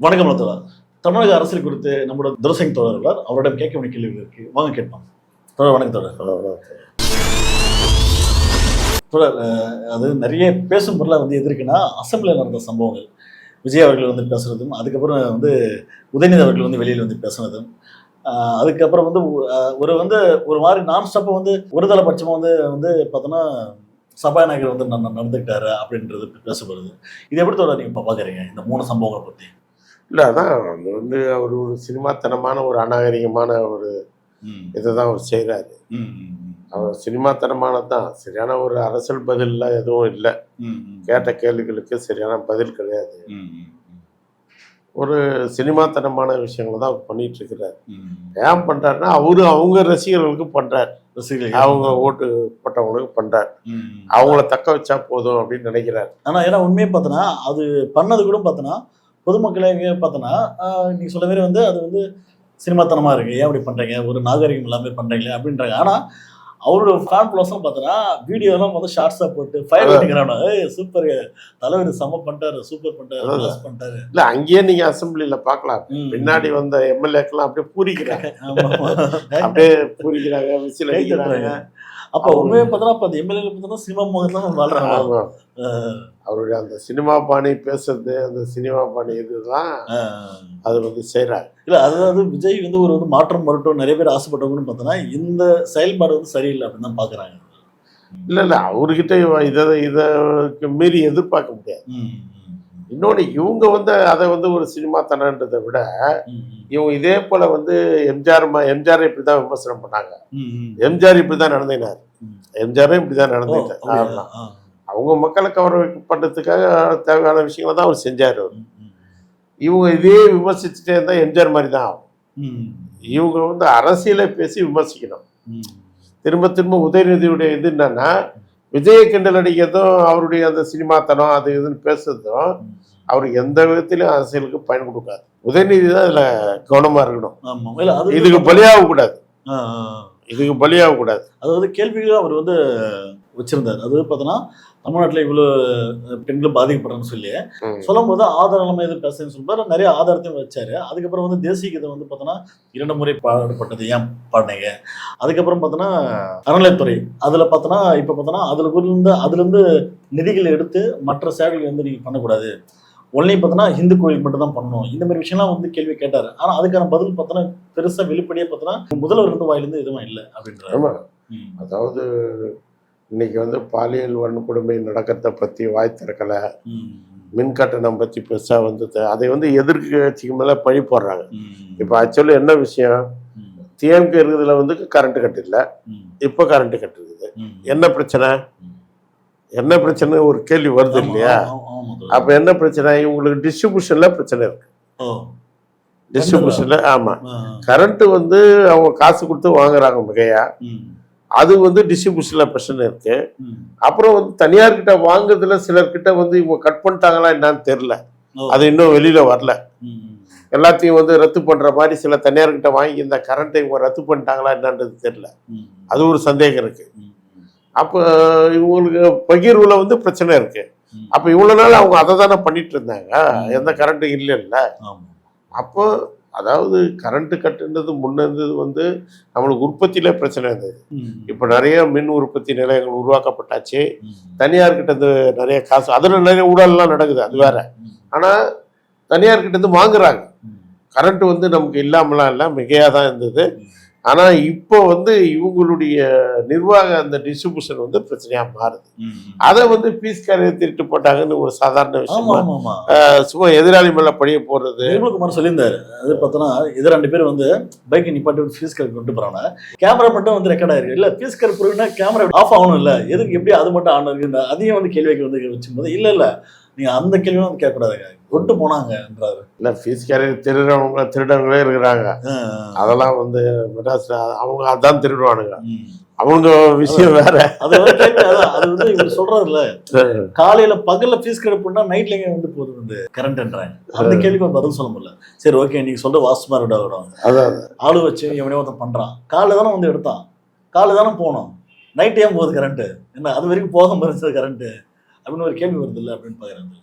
வணக்கம் தோழர். தமிழக அரசியல் குறித்து நம்மளோட துரசிங் தோழர் அவரிடம் கேட்க வேண்டிய கேள்வி இருக்கு. வாங்க கேட்போம். தோழர் வணக்கம் தோழர். தோழர், அது நிறைய பேசும் பொருளாக வந்து எதிர்க்குன்னா அசம்பிளியில் நடந்த சம்பவங்கள், விஜய் அவர்கள் வந்து பேசுனதும், அதுக்கப்புறம் வந்து உதயநிதி அவர்கள் வந்து வெளியில் வந்து பேசுனதும், அதுக்கப்புறம் வந்து ஒரு மாதிரி நான் ஸ்டாப்பாக வந்து ஒருதலை பட்சமாக வந்து வந்து பார்த்தோன்னா சபாநாயகர் வந்து நடந்துக்கிட்டாரு அப்படின்றது பேசப்படுது. இது எப்படி தோழர் நீங்கள் இப்போ பார்க்குறீங்க இந்த 3 சம்பவங்களை பற்றி? இல்லை, அதான் அது அவர் ஒரு சினிமாத்தனமான ஒரு அநாகரிகமான ஒரு இதை தான் அவர் செய்கிறாரு. அவர் சினிமாத்தனமானது தான். சரியான ஒரு அரசியல் பதிலெலாம் எதுவும் இல்லை. கேட்ட கேள்விகளுக்கு சரியான பதில் கிடையாது. ஒரு சினிமாத்தனமான விஷயங்களை தான் அவர் பண்ணிட்டு இருக்கிறார். ஏன் பண்ணுறாருன்னா அவங்க ரசிகர்களுக்கு பண்ணுறார், அவங்க ஓட்டு போட்டவங்களுக்கு பண்ணுறார், அவங்கள தக்க வச்சா போதும் அப்படின்னு நினைக்கிறார். ஆனால் ஏன்னா உண்மையை பார்த்தோன்னா அது பண்ணது கூட பார்த்தோன்னா பொதுமக்களை பார்த்தோன்னா நீங்கள் சொல்ல மாதிரி வந்து அது வந்து சினிமாத்தனமாக இருக்குது, ஏன் அப்படி பண்ணுறீங்க, ஒரு நாகரிகம் இல்லாமல் பண்ணுறீங்களே அப்படின்றாங்க. ஆனால் அவரோட ஃபேன் ப்ளஸ்லாம் பார்த்தோன்னா வீடியோலாம் வந்து ஷார்ட்ஸாக போட்டு ஃபயர் பண்ணிக்கிறானோ, சூப்பர் தலைவர் செம்ம பண்ணிட்டாரு, சூப்பர் பண்ணிட்டாரு. இல்லை, அங்கேயே நீங்கள் அசம்பிளியில் பார்க்கலாம், பின்னாடி வந்த எம்எல்ஏக்கெல்லாம் அப்படியே பூரிக்கிறாங்க, அப்படியே பூரிக்கிறாங்க, விசில் அடிக்கிறாங்க. அப்போ உண்மையை பார்த்தோன்னா இப்போ அந்த எம்எல்ஏ பார்த்தோன்னா சினிமா முகத்தான் வாழ்றாங்க. அவருடைய அந்த சினிமா பாணி பேசுறது, அந்த சினிமா பாணி இதுதான் அது வந்து செய்கிறாங்க. இல்லை, அதாவது விஜய் வந்து ஒரு வந்து மாற்றம் வரட்டும் நிறைய பேர் ஆசைப்பட்டவங்கன்னு பார்த்தோன்னா இந்த செயல்பாடு வந்து சரியில்லை அப்படின்னு தான் பார்க்குறாங்க. இல்லை, அவர்கிட்ட இதை மீறி எதிர்பார்க்க முடியாது. இன்னொன்று, இவங்க வந்து அதை வந்து ஒரு சினிமா தனன்றதை விட இவங்க இதே போல வந்து எம்ஜிஆர் இப்படி தான் விமர்சனம் பண்ணாங்க. எம்ஜிஆர் இப்படி தான் நடந்தினார், எம்ஜிஆரும் இப்படி தான் நடந்துட்டார். அவங்க மக்களை கவர பண்ணுறதுக்காக தேவையான விஷயங்களை தான் அவர் செஞ்சார். இவங்க இதே விமர்சிச்சுட்டே இருந்தால் எம்ஜிஆர் மாதிரி தான் ஆகும். இவங்க வந்து அரசியலை பேசி விமர்சிக்கணும். திரும்ப திரும்ப உதயநிதியுடைய இது என்னன்னா, விஜய கிண்டல் அடிக்கிறதும் அவருடைய அந்த சினிமாத்தனம் அது இதுன்னு பேசுறதும் அவருக்கு எந்த விதத்திலையும் அரசியலுக்கு பயன் கொடுக்காது. உதயநிதி தான் இதுல கவனமா இருக்கணும். இதுக்கு பலியாகக்கூடாது, இதுக்கு பலியாகக்கூடாது. அதாவது கேள்விகளும் அவர் வந்து வச்சிருந்தார். அது பார்த்தோன்னா தமிழ்நாட்டில் இவ்வளோ பெண்களும் பாதிக்கப்படுறேன்னு சொல்லி சொல்லும் போது ஆதாரம் எது பேசுன்னு சொல்லுவார். நிறைய ஆதாரத்தையும் வச்சாரு. அதுக்கப்புறம் வந்து தேசிய கீதம் வந்து பார்த்தோன்னா 2 முறை பாடப்பட்டது, ஏன் பாடினீங்க. அதுக்கப்புறம் பார்த்தோன்னா அறநிலைத்துறை அதில் பார்த்தோன்னா இப்போ பார்த்தோன்னா அதுலேருந்து நிதிகள் எடுத்து மற்ற சேவைகள் வந்து நீங்கள் பண்ணக்கூடாது, ஒன்லி பார்த்தோன்னா இந்து கோயில் மட்டும் தான் பண்ணணும், இந்த மாதிரி விஷயம்லாம் வந்து கேள்வி கேட்டார். ஆனால் அதுக்கான பதில் பார்த்தோன்னா பெருசாக வெளிப்படையாக பார்த்தோன்னா முதல்வர் இருந்து வாயிலிருந்து எதுவும் இல்லை அப்படின்றாரு. அதாவது இன்னைக்கு வந்து பாலியல் வன்கொடுமை நடக்கிறத பற்றி வாய் திறக்கலை, மின் கட்டணம் பற்றி பெருசாக வந்து அதை வந்து எதிர்கட்சிக்கு மேலே பழி போடுறாங்க. இப்போ ஆக்சுவலி என்ன விஷயம், டிஎம்கே இருக்கிறதுல வந்து கரண்ட் கட்டு இல்லை, இப்போ கரண்ட் கட்டு இருக்குது. என்ன பிரச்சனை ஒரு கேள்வி வருது இல்லையா? அப்போ என்ன பிரச்சனை, இவங்களுக்கு டிஸ்ட்ரிபியூஷனில் பிரச்சனை இருக்கு. டிஸ்ட்ரிபியூஷனில் ஆமாம், கரண்ட் வந்து அவங்க காசு கொடுத்து வாங்குறாங்க மிகையா, அது வந்து டிஸ்ட்ரிபியூஷன்ல பிரச்சனை இருக்கு. அப்புறம் வந்து தனியார்கிட்ட வாங்குறதுல சிலர்கிட்ட வந்து இவங்க கட் பண்ணிட்டாங்களா என்னன்னு தெரியல, அது இன்னும் வெளியில வரல. எல்லாத்தையும் வந்து ரத்து பண்ற மாதிரி சில தனியார்கிட்ட வாங்கி இந்த கரண்ட்டை இவங்க ரத்து பண்ணிட்டாங்களா என்னன்றது தெரியல, அது ஒரு சந்தேகம் இருக்கு. அப்போ இவங்களுக்கு பகிர்வுல வந்து பிரச்சனை இருக்கு. அப்ப இவ்வளவு நாள் அவங்க அதை தானே பண்ணிட்டு இருந்தாங்க, எந்த கரண்ட்டும் இல்லைல்ல. அப்போ அதாவது கரண்ட் கட்டுன்றது முன்ன இருந்தது வந்து நம்மளுக்கு உற்பத்தியில பிரச்சனை இருந்தது. இப்போ நிறைய மின் உற்பத்தி நிலையங்கள் உருவாக்கப்பட்டாச்சு, தனியார்கிட்ட இருந்து நிறைய காசு, அதில் நிறைய ஊழல்லாம் நடக்குது, அது வேற. ஆனால் தனியார்கிட்ட இருந்து வாங்குறாங்க. கரண்ட் வந்து நமக்கு இல்லாமலாம் இல்லை, மிகையாக தான் இருந்தது. ஆனால் இப்போ வந்து இவங்களுடைய நிர்வாக அந்த டிஸ்ட்ரிபியூஷன் வந்து பிரச்சனையா மாறுது. அதை வந்து பீஸ் கேரியர் திருட்டு போட்டாங்கன்னு ஒரு சாதாரண விஷயம், சும்மா எதிராளி மேல பழிய போடுறது. நிர்மல்குமார் சொல்லியிருந்தாரு. அது பார்த்தோன்னா இது 2 பேர் வந்து பைக்கை நிப்பாட்டி ஃபீஸ் கேர் கொண்டு போறாங்க, கேமரா மட்டும் வந்து ரெக்கார்ட் ஆயிருக்கு. இல்லை, ஃபீஸ் கேர் போறீங்கன்னா கேமரா ஆஃப் ஆகணும், இல்லை எதுக்கு எப்படி அது மட்டும் ஆன் இருக்கு, அதையும் வந்து கேள்விக்கு வந்து வச்சும்போது இல்லை நீங்க அந்த கேள்வியும் வந்து கேட்கக்கூடாதுங்க, கொண்டு போனாங்கன்றாரு. இல்லை, ஃபீஸ் கேரியர் திருடங்களே இருக்கிறாங்க, அதெல்லாம் வந்து மெட்ராஸ் அவங்க அதான் திருடுவானுங்க, அவங்க விஷயம் வேற. அது வந்து இவர் சொல்றது இல்ல, காலையில பகல்ல ஃபீஸ் கெடுப்புனா நைட்ல எங்க வந்து போகுது வந்து கரண்ட்ன்றாங்க. அந்த கேள்விக்கு பதில் சொல்ல முடியல. சரி, ஓகே, நீங்க சொல்ற வாஸ்துமா விடும், ஆளு வச்சு எவனையோ ஒருத்தன் பண்றான், காலைல தானே வந்து எடுத்தான், காலைல தானே போனோம், நைட் ஏன் போகுது கரண்ட், என்ன அது வரைக்கும் போக மறுச்சது கரண்ட் அப்படின்னு ஒரு கேள்வி வருது இல்லை அப்படின்னு பார்க்குறாங்க.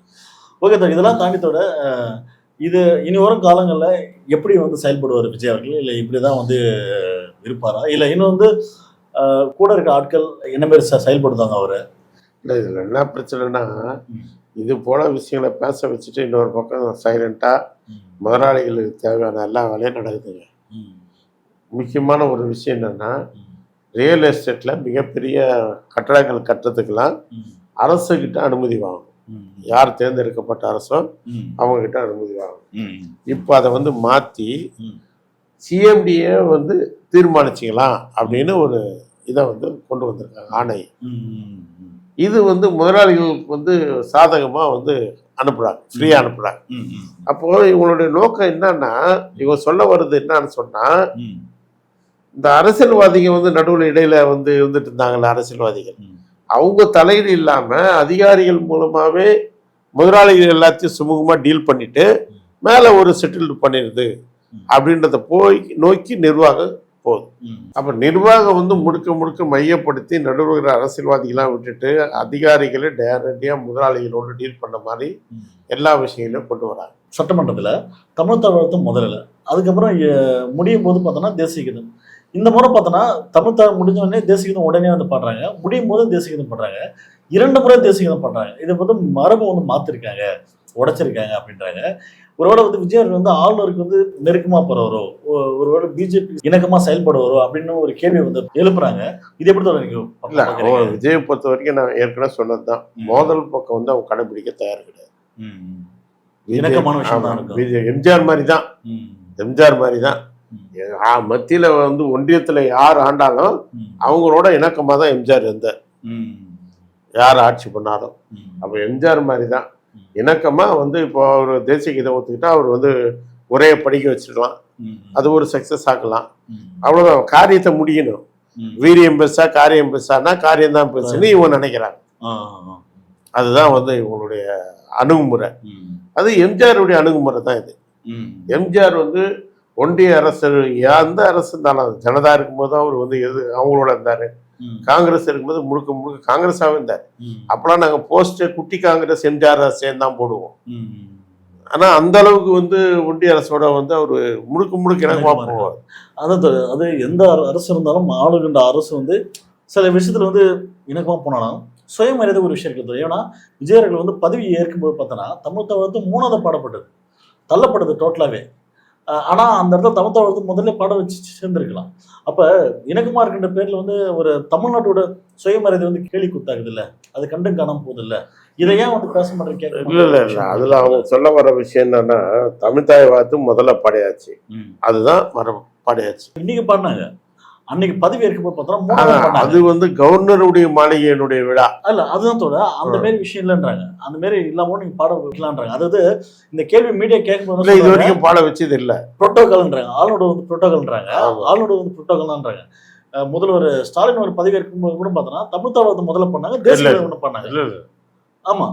ஓகே சார், இதெல்லாம் தாண்டித்தோட இது இனி வரும் காலங்கள்ல எப்படி வந்து செயல்படுவார் விஜய் அவர்கள்? இல்ல இப்படிதான் வந்து இருப்பாரா? இல்ல இன்னும் வந்து கூட இருக்க ஆட்கள் என்ன மாதிரி செயல்படுத்தாங்க அவரு? இல்லை இதில் என்ன பிரச்சனைனா, இது போல விஷயங்களை பேச வச்சுட்டு இன்னொரு பக்கம் சைலண்டாக முதலாளிகளுக்கு தேவையான எல்லா வேலையும் நடக்குதுங்க. முக்கியமான ஒரு விஷயம் என்னன்னா, ரியல் எஸ்டேட்டில் மிகப்பெரிய கட்டடங்கள் கட்டுறதுக்கெல்லாம் அரசுகிட்ட அனுமதி வாங்கணும். யார் தேர்ந்தெடுக்கப்பட்ட அரசோ அவங்ககிட்ட அனுமதி வாங்கணும். இப்போ அதை வந்து மாற்றி சிஎம்டியே வந்து தீர்மானிச்சிக்கலாம் அப்படின்னு ஒரு இதை வந்து கொண்டு வந்திருக்காங்க, ஆணை. இது வந்து முதலாளிகளுக்கு வந்து சாதகமாக வந்து அனுப்புகிறாங்க, ஃப்ரீயாக அனுப்புகிறாங்க. அப்போ இவங்களுடைய நோக்கம் என்னன்னா, இவங்க சொல்ல வர்றது என்னன்னு சொன்னால், இந்த அரசியல்வாதிகள் வந்து நடுவில் இடையில வந்து இருந்துட்டு இருந்தாங்கல்ல அரசியல்வாதிகள், அவங்க தலையீடு இல்லாமல் அதிகாரிகள் மூலமாகவே முதலாளிகள் எல்லாத்தையும் சுமூகமாக டீல் பண்ணிட்டு மேலே ஒரு செட்டில் பண்ணிடுது அப்படின்றத நோக்கி நிர்வாகம் போகுது. அப்போ நிர்வாகம் வந்து முழுக்க முழுக்க மையப்படுத்தி நடுவுகிற அரசியல்வாதிகளாம் விட்டுட்டு அதிகாரிகளை நேரடியாக முதலாளிகளோடு டீல் பண்ண மாதிரி எல்லா விஷயங்களையும் கொண்டு வராங்க. சட்டமன்றத்தில் தமிழ் தாழ்வாழ்த்தும் முதல்ல, அதுக்கப்புறம் முடியும் போது பார்த்தோன்னா தேசிய கீதம். இந்த முறை பார்த்தோன்னா தமிழ் தாழ் முடிஞ்ச உடனே தேசிய கீதம் உடனே வந்து பாடுறாங்க, முடியும் போது தேசிய கீதம் பண்ணுறாங்க, 2 முறை தேசிய கீதம் பண்ணுறாங்க. இதை வந்து மரபு வந்து மாற்றிருக்காங்க, உடைச்சிருக்காங்க அப்படின்றாங்க. ஒருவேளை வந்து விஜய் வந்து ஆளுநருக்கு வந்து நெருக்கமா போறவரோ, ஒருவேளை பிஜேபி இணக்கமா செயல்படுவாரோ அப்படின்னு ஒரு கேள்வி வந்து எழுப்புறாங்க. இது எப்படி தான் விஜயை பொறுத்த வரைக்கும் நான் ஏற்கனவே சொன்னதுதான், மோதல் பக்கம் வந்து அவங்க கடைபிடிக்க தயார் கிடையாது. இணக்கமான விஷயம் தான். எம்ஜிஆர் மாதிரி தான், எம்ஜிஆர் மாதிரி தான் மத்தியில வந்து ஒன்றியத்துல யார் ஆண்டாலும் அவங்களோட இணக்கமா தான் எம்ஜிஆர் இருந்தார், யார் ஆட்சி பண்ணாலும். அப்ப எம்ஜிஆர் மாதிரி தான் இணக்கமா வந்து இப்போ அவர் தேசிய கீதம் ஒத்துக்கிட்டா அவர் வந்து உரையை படிக்க வச்சிடலாம், அது ஒரு சக்சஸ் ஆக்கலாம், அவ்வளவுதான். காரியத்தை முடியணும். வீரியம் பெருசா காரியம் பெருசானா காரியம் தான் பெருசுன்னு இவங்க நினைக்கிறாங்க. அதுதான் வந்து இவங்களுடைய அணுகுமுறை. அது எம்ஜிஆருடைய அணுகுமுறை தான் இது. எம்ஜிஆர் வந்து ஒன்றிய அரசு எந்த அரசு இருந்தாலும், ஜனதா இருக்கும்போது அவர் வந்து அவங்களோட இருந்தாரு, காங்கிரஸ் இருக்கும்போது முழுக்க முழுக்க காங்கிரஸாவே இருந்தார். அப்பெல்லாம் நாங்க போஸ்டர் குட்டி காங்கிரஸ் எம்ஜிஆர் சேர்ந்தான் போடுவோம். ஆனா அந்த அளவுக்கு வந்து ஒன்றிய அரசோட வந்து அவரு முழுக்க முழுக்க இணக்கமா போவார். அது எந்த அரசு இருந்தாலும் ஆளுகின்ற அரசு வந்து சில விஷயத்துல வந்து இணக்கமா போனாலும் சுயமரியாதை ஒரு விஷயம் இருக்குது. ஏன்னா விஜயர்கள் வந்து பதவி ஏற்கும்போது பார்த்தோன்னா தமிழ் வந்து 3வது பாடப்பட்டது, தள்ளப்பட்டது டோட்டலாவே. ஆனா அந்த இடத்துல தமிழ் வந்து முதல்ல பாடம் வச்சு சேர்ந்துருக்கலாம். அப்ப இணக்கமா இருக்கின்ற பேர்ல வந்து ஒரு தமிழ்நாட்டோட சுயமரியாதை வந்து கேலி குத்தாகுது இல்ல, அது கண்டும் காணாம போகுது இல்ல, இதை ஏன் வந்து பேச மாட்டேன்? இல்ல அதுல அவங்க சொல்ல வர விஷயம் என்னன்னா, தமிழ் தாய் வாழ்த்து முதல்ல பாடையாச்சு, அதுதான் மரபு பாடையாச்சு. இன்னைக்கு பாடினாங்க, அன்னைக்கு பதவி ஏற்கும்போது பார்த்தோம்னா அது வந்து கவர்னருடைய மாளிகையினுடைய விழா அல்ல, அதுதான் தோட அந்த மாதிரி விஷயம் இல்லைன்றாங்க. அந்த மாதிரி இல்லாம நீங்க பாட வைக்கலான்றாங்க. அதாவது இந்த கேள்வி மீடியா கேட்கும்போது இது வரைக்கும் பாட வச்சது இல்ல, புரோட்டோகால்ன்றாங்க, ஆளோட வந்து புரோட்டோகால்ன்றாங்க, ஆளோட வந்து புரோட்டோகால்ன்றாங்க. முதல்வர் ஸ்டாலின் ஒரு பதவி ஏற்கும்போது கூட பார்த்தோன்னா தமிழ் தாழ்வாழ்த்து முதல்ல பண்ணாங்க, தேசிய கீதம் பண்ணாங்க. ஆமா,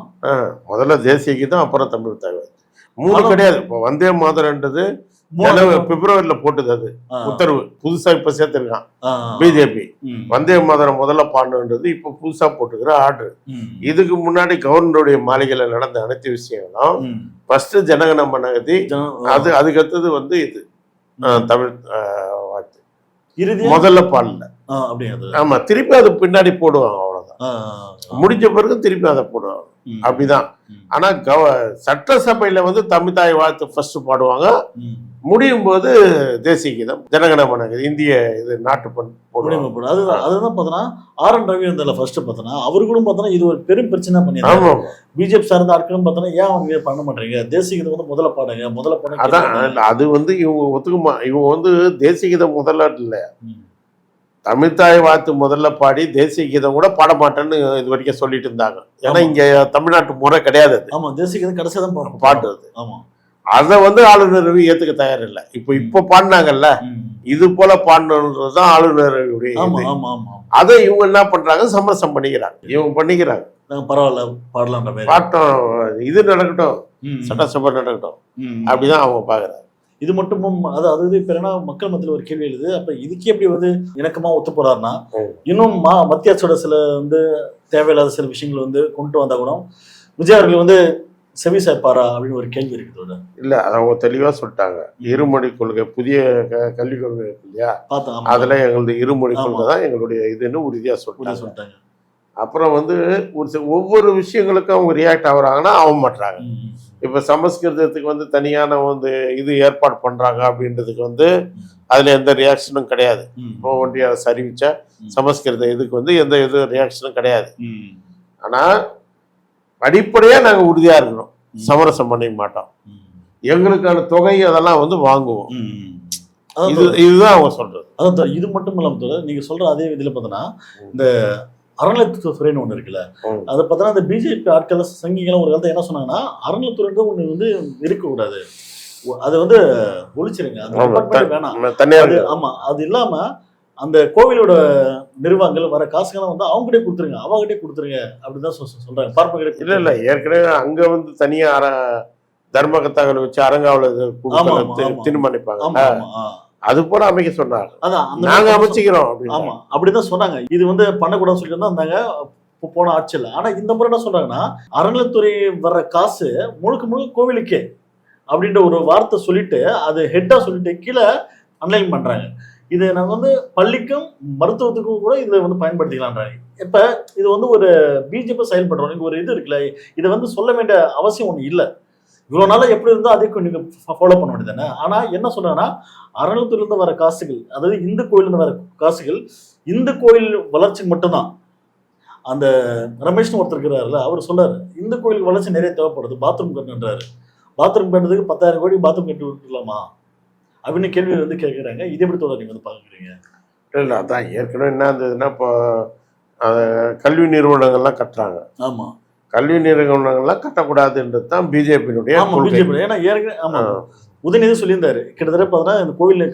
முதல்ல தேசிய கீதம் அப்புறம் தமிழ் தாழ்வாழ்த்து, 3 கிடையாது. இப்போ வந்தே மாதரன்றது பிப்ரவரியில போட்டது, அது உத்தரவு புதுசா இப்ப சேர்த்திருக்கான் பிஜேபி. வந்தே மாதரம் முதல்ல பாடணுன்றது இப்ப புதுசா போட்டுக்கிற ஆர்டர். இதுக்கு முன்னாடி கவர்னருடைய மாளிகையில நடந்த அனைத்து விஷயங்களும் ஃபர்ஸ்ட் ஜனகன மனகதி, அதுக்கு அடுத்தது வந்து இது தமிழ் வாழ்த்து முதல்ல பாடல. ஆமா, திருப்பி அது பின்னாடி போடுவாங்க, அவ்வளவுதான். முடிஞ்ச பிறகு திருப்பி அதை போடுவாங்க, அப்படிதான். ஆனா சட்டசபையில வந்து தமிழ் தாய் வாழ்த்து ஃபர்ஸ்ட் பாடுவாங்க, முடியும் போது தேசிய கீதம் ஜனகன மனகதி இந்திய இது நாட்டு போடுவாங்க. அதுதான் பார்த்தோன்னா RN ரவி இருந்தால ஃபர்ஸ்ட் பார்த்தோன்னா அவரு கூட பார்த்தோன்னா இது ஒரு பெரும் பிரச்சனை பண்ணிடுறாங்க. பிஜேபி சார்ந்த ஆட்களும் பார்த்தோன்னா ஏன் அவங்க பண்ண மாட்டேங்க, தேசிய கீதம் வந்து முதல்ல பாடுங்க, முதல்ல பாடுங்க. அதான் அது வந்து இவங்க ஒத்துக்குமா, இவங்க வந்து தேசிய கீதம் முதல்ல இல்ல, தமிழ்தாய் வாழ்த்து முதல்ல பாடி தேசிய கீதம் கூட பாட மாட்டேன்னு இது வரைக்கும் சொல்லிட்டு இருந்தாங்க. ஏன்னா இங்க தமிழ்நாட்டு முறை கிடையாது. ஆமா, தேசிய கீதம் கடைசியா தான் பாடுறது. ஆமா, அதை வந்து ஆளுநர் ரவி ஏத்துக்க தயார் இல்லை. இப்ப பாடினாங்கல்ல, இது போல பாடணுன்றதுதான் ஆளுநர் ரவி. அதை இவங்க என்ன பண்றாங்க, சமரசம் பண்ணிக்கிறாங்க, இவங்க பண்ணிக்கிறாங்க. பரவாயில்ல பாடலாம், பாட்டம் இது நடக்கட்டும், சட்டசபை நடக்கட்டும், அப்படிதான் அவங்க பாக்குறாங்க. இது மட்டும் அது இப்ப என்ன மக்கள் மத்தியில் ஒரு கேள்வி எழுது. அப்ப இதுக்கு எப்படி வந்து இணக்கமா ஒத்து போறாருன்னா, இன்னும் மத்திய அரசோட சில வந்து தேவையில்லாத சில விஷயங்கள் வந்து கொண்டு வந்தா கூட விஜய் அவர்கள் வந்து செவி சேர்ப்பாரா அப்படின்னு ஒரு கேள்வி இருக்குது. இல்ல அது அவங்க தெளிவா சொல்லிட்டாங்க. இருமொழி கொள்கை புதிய கல்விக் கொள்கை இருக்கு இல்லையா, பார்த்தேன். அதுல எங்களுடைய இருமொழி கொள்கை தான் எங்களுடைய இதுன்னு உறுதியா சொல்லிட்டாங்க. அப்புறம் வந்து ஒவ்வொரு விஷயங்களுக்கும் அவங்க ரியாக்ட் ஆகுறாங்கன்னா ஆக மாட்டாங்க. இப்ப சமஸ்கிருதத்துக்கு வந்து தனியான வந்து இது ஏற்பாடு பண்றாங்க அப்படின்றதுக்கு வந்து அதுல எந்த ரியாக்ஷனும் கிடையாது. இப்போ ஒன்றிய அரசு அறிவிச்ச சமஸ்கிருத இதுக்கு வந்து எந்த இது ரியாக்ஷனும் கிடையாது. ஆனா அடிப்படையா நாங்க உறுதியா இருக்கிறோம், சமரசம் பண்ணிக்க மாட்டோம், எங்களுக்கான தொகை அதெல்லாம் வந்து வாங்குவோம். இதுதான் அவங்க சொல்றது. அதான் இது மட்டும் இல்லாம நீங்க சொல்ற அதே இதுல பார்த்தோன்னா இந்த அறநிலையத்துறைன்னு ஒண்ணு இருக்குல்ல, அதை பார்த்தோன்னா இந்த பிஜேபி ஆட்கள் சங்கிகளும் ஒரு காலத்தை என்ன சொன்னாங்கன்னா அறநிலையத்துறை ஒண்ணு வந்து இருக்கக்கூடாது, அது வந்து ஒழிச்சிருங்க, அந்த வேணாம். ஆமா, அது இல்லாம அந்த கோவிலோட நிர்வாகங்கள் வர காசுகள்லாம் வந்து அவங்ககிட்டே கொடுத்துருங்க, அவங்ககிட்டே கொடுத்துருங்க அப்படிதான் சொல்றாங்க. பார்ப்பகிட்ட இல்ல இல்ல, ஏற்கனவே அங்க வந்து தனியா தர்மகத்தாக்களை வச்சு அரங்காவல தீர்மானிப்பாங்க, அது போல அமைக்க சொன்னாங்க. நாங்க அமைச்சிக்கிறோம். ஆமா, அப்படிதான் சொன்னாங்க. இது வந்து பண்ணக்கூடாதுன்னு சொல்லிட்டு தான் இருந்தாங்க போன ஆட்சியில். ஆனா இந்த முறை என்ன சொல்றாங்கன்னா அறநிலையத்துறை வர்ற காசு முழுக்க முழுக்க கோவிலுக்கே அப்படின்ற ஒரு வார்த்தை சொல்லிட்டு அது ஹெட்டா சொல்லிட்டு கீழே அன்லைன் பண்றாங்க. இது நாங்கள் வந்து பள்ளிக்கும் மருத்துவத்துக்கும் கூட இதை வந்து பயன்படுத்திக்கலான்றாங்க. இப்ப இது வந்து ஒரு பிஜேபி செயல்படுறோம், இங்க ஒரு இது இருக்குல்ல, இதை வந்து சொல்ல வேண்டிய அவசியம் ஒண்ணு இல்லை. இவ்வளவு நாளா எப்படி இருந்தோ அதே நீங்க ஃபாலோ பண்ண வேண்டியது தானே. ஆனா என்ன சொல்றாங்கன்னா அறநிலையத்துறையிலிருந்து வர காசுகள், அதாவது இந்து கோயிலிருந்து வர காசுகள் இந்து கோயில் வளர்ச்சிக்கு மட்டும்தான். அந்த ரமேஷ்னு ஒருத்தர் இருக்கிறாருல, அவர் சொல்றாரு இந்து கோயிலுக்கு வளர்ச்சி நிறைய தேவைப்படுது, பாத்ரூம் கட்டுன்றாரு. பாத்ரூம் கட்டுறதுக்கு 10,000 கோடி பாத்ரூம் கட்டி விட்டுலாமா அப்படின்னு கேள்வி வந்து கேட்குறாங்க. இது எப்படி தோழர் நீங்க வந்து பாக்குறீங்க? இல்லை, அதான் ஏற்கனவே என்ன இருந்ததுன்னா இப்போ கல்வி நிறுவனங்கள்லாம் கட்டுறாங்க. ஆமா, கல்வி நிறுவனங்கள்லாம் கட்டக்கூடாதுன்றது தான் பிஜேபியினுடைய. ஏன்னா ஏற்கனவே ஆமா உதயநிதி சொல்லியிருந்தாரு, கிட்டத்தட்ட பார்த்தீங்கன்னா இந்த கோவில்